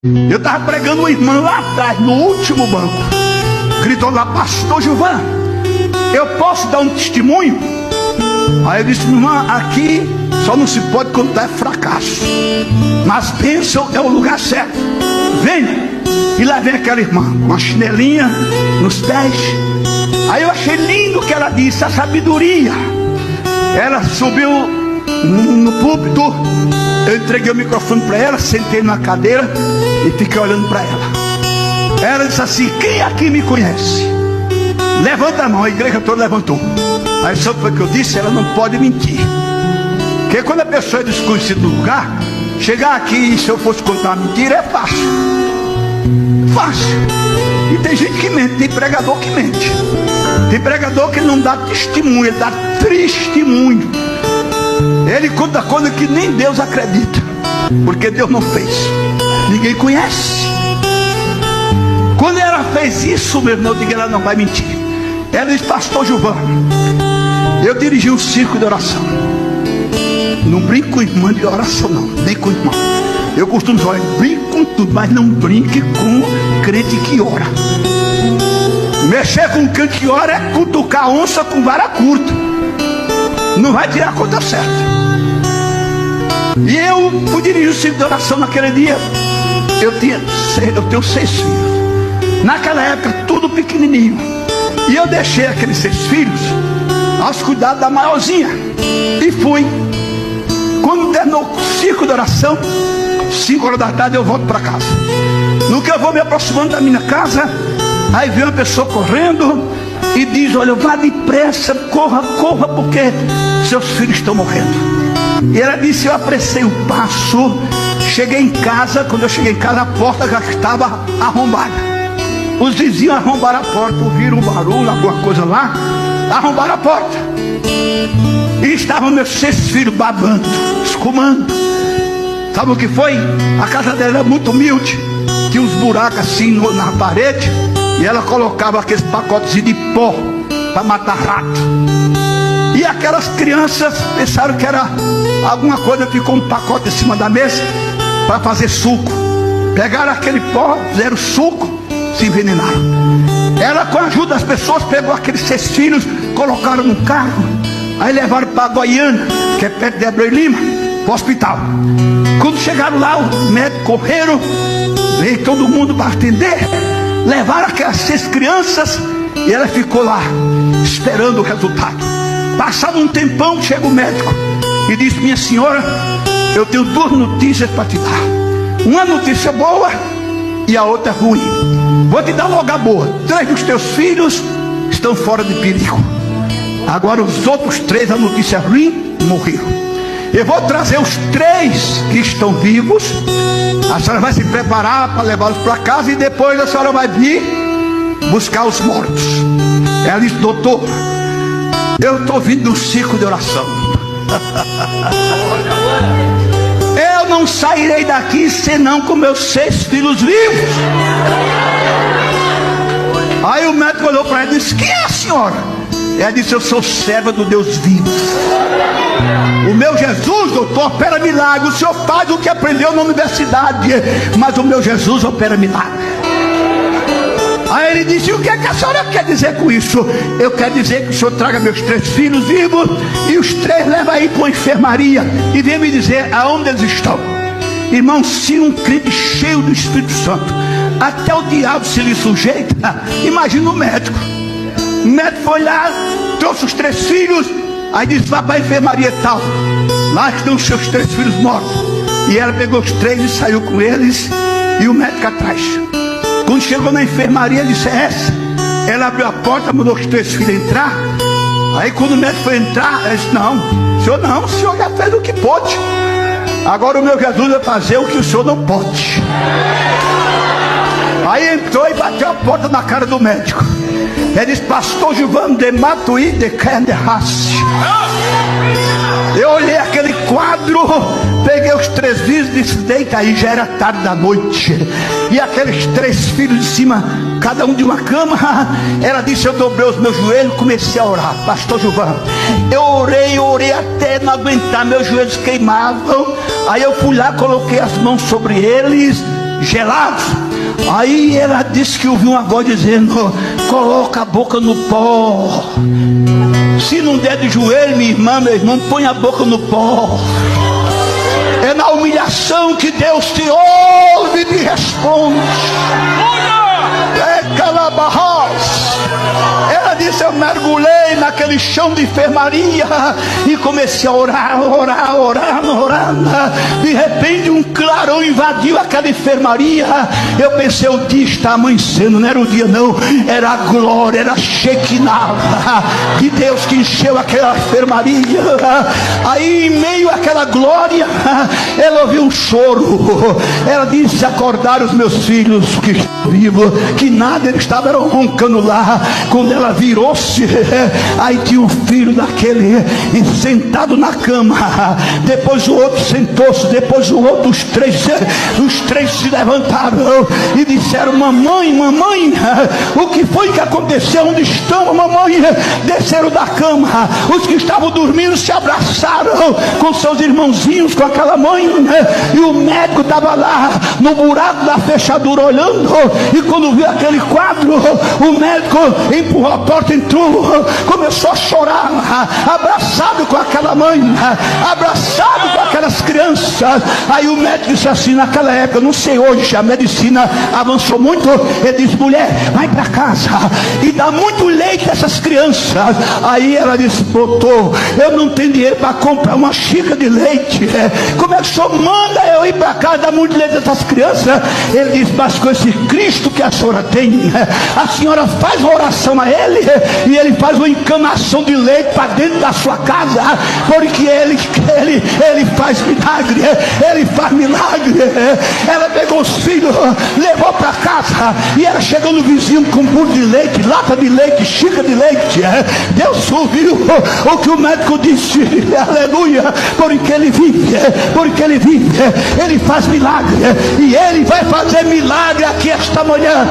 Eu estava pregando uma irmã lá atrás, no último banco. Gritou lá: pastor Gilvan, eu posso dar um testemunho? Aí eu disse: irmã, aqui só não se pode contar fracasso, mas bênção é o lugar certo. Venha. E lá vem aquela irmã com uma chinelinha nos pés. Aí eu achei lindo o que ela disse, a sabedoria. Ela subiu no púlpito, eu entreguei o microfone para ela, sentei numa cadeira e fiquei olhando para ela. Ela disse assim: quem aqui me conhece? Levanta a mão. A igreja toda levantou. Aí sabe o que eu disse? Ela não pode mentir, porque quando a pessoa é desconhecida no lugar, chegar aqui e se eu fosse contar uma mentira é fácil. Fácil. E tem gente que mente, tem pregador que mente. Tem pregador que não dá testemunho, ele dá testemunho. Ele conta coisa que nem Deus acredita, porque Deus não fez, ninguém conhece. Quando ela fez isso, meu irmão, eu digo: ela não vai mentir. Ela disse: pastor Gilvan, eu dirigi um circo de oração. Não brinco com irmã de oração, não, nem com irmão. Eu costumo dizer: brinque com tudo, mas não brinque com crente que ora. Mexer com crente que ora é cutucar onça com vara curta. Não vai tirar a conta certa. E eu fui dirigir o circo de oração naquele dia. Eu tenho 6 filhos. Naquela época, tudo pequenininho. E eu deixei aqueles 6 filhos aos cuidados da maiorzinha. E fui. Quando terminou o circo de oração, 5 horas da tarde, eu volto para casa. No que eu vou me aproximando da minha casa, aí vem uma pessoa correndo e diz: olha, vá depressa, corra, corra, porque seus filhos estão morrendo. E ela disse: eu apressei o passo. Cheguei em casa. Quando eu cheguei em casa, a porta já estava arrombada. Os vizinhos arrombaram a porta, ouviram um barulho, alguma coisa lá, arrombaram a porta. E estavam meus 6 filhos babando, escumando. Sabe o que foi? A casa dela era muito humilde, tinha uns buracos assim na parede, e ela colocava aqueles pacotes de pó para matar rato. E aquelas crianças pensaram que era alguma coisa, ficou um pacote em cima da mesa para fazer suco. Pegaram aquele pó, fizeram suco, se envenenaram. Ela, com a ajuda das pessoas, pegou aqueles 6 filhos, colocaram no carro, aí levaram para Goiânia, que é perto de Abreu Lima, para o hospital. Quando chegaram lá, os médicos correram, veio todo mundo para atender, levaram aquelas 6 crianças e ela ficou lá esperando o resultado. Passado um tempão, chega o médico e diz: minha senhora, eu tenho 2 notícias para te dar. Uma notícia boa e a outra ruim. Vou te dar logo a boa: 3 dos teus filhos estão fora de perigo. Agora os outros 3, a notícia ruim, morreram. Eu vou trazer os 3 que estão vivos. A senhora vai se preparar para levá-los para casa e depois a senhora vai vir buscar os mortos. Ela disse: doutor, eu estou vindo de um circo de oração. Eu não sairei daqui senão com meus 6 filhos vivos. Aí o médico olhou para ela e disse: quem é a senhora? Ela disse: eu sou serva do Deus vivo. O meu Jesus, doutor, opera milagre. O senhor faz o que aprendeu na universidade, mas o meu Jesus opera milagre. Aí ele disse: o que é que a senhora quer dizer com isso? Eu quero dizer que o senhor traga meus 3 filhos vivos e os 3 leva aí para uma enfermaria e vem me dizer aonde eles estão. Irmão, se um crente cheio do Espírito Santo, até o diabo se lhe sujeita, imagina o médico. O médico foi lá, trouxe os 3 filhos, aí disse: vá para a enfermaria tal, lá estão os seus 3 filhos mortos. E ela pegou os 3 e saiu com eles, e o médico atrás. Quando chegou na enfermaria, disse: é essa. Ela abriu a porta, mandou os 3 filhos entrar. Aí quando o médico foi entrar, ela disse: não, o senhor já fez o que pôde. Agora o meu Jesus vai fazer o que o senhor não pode. Aí entrou e bateu a porta na cara do médico. Ele disse: pastor Gilvan de Matuí de Canderrace. Eu olhei aquele quadro, peguei os 3 filhos e disse: deita aí, já era tarde da noite. E aqueles 3 filhos de cima, cada um de uma cama. Ela disse: eu dobrei os meus joelhos, comecei a orar. Pastor Gilvan, eu orei até não aguentar, meus joelhos queimavam. Aí eu fui lá, coloquei as mãos sobre eles gelados. Aí ela disse que ouviu uma voz dizendo: coloca a boca no pó. Se não der de joelho, minha irmã, meu irmão, põe a boca no pó. É na humilhação que Deus te ouve e te responde. É calabarras. Ela disse: eu mergulhei naquele chão de enfermaria e comecei a orar. De repente um clarão invadiu aquela enfermaria. Eu pensei: o dia está amanhecendo. Não era o dia não, era a glória, era a Shekinah de Deus que encheu aquela enfermaria. Aí em meio àquela glória, ela ouviu um choro. Ela disse: acordaram os meus filhos que estão vivos, que nada, eles estavam roncando lá. Quando ela virou-se, aí tinha um filho daquele sentado na cama. Depois o outro sentou-se, depois o outro, os três se levantaram e disseram: mamãe, o que foi que aconteceu? Onde estão, mamãe? Desceram da cama. Os que estavam dormindo se abraçaram com seus irmãozinhos, com aquela mãe, e o médico estava lá no buraco da fechadura olhando. E quando viu aquele quadro, o médico empurrou a porta, entrou, começou a chorar, abraçado com aquela mãe, abraçado com aquelas crianças. Aí o médico disse assim, naquela época, não sei hoje, a medicina avançou muito, ele disse: mulher, vai para casa e dá muito leite a essas crianças. Aí ela disse: doutor, eu não tenho dinheiro para comprar uma xícara de leite. Como é que o senhor manda eu ir para casa e dar muito leite a essas crianças? Ele disse: mas com esse Cristo que a senhora tem, a senhora faz uma oração a ele e ele faz uma encanação de leite para dentro da sua casa, porque ele faz milagre, ele faz milagre. Ela pegou os filhos, levou para casa, e ela chegou no vizinho com um burro de leite, lata de leite, xícara de leite. Deus ouviu o que o médico disse, aleluia, porque ele vive, ele faz milagre, e ele vai fazer milagre aqui esta manhã.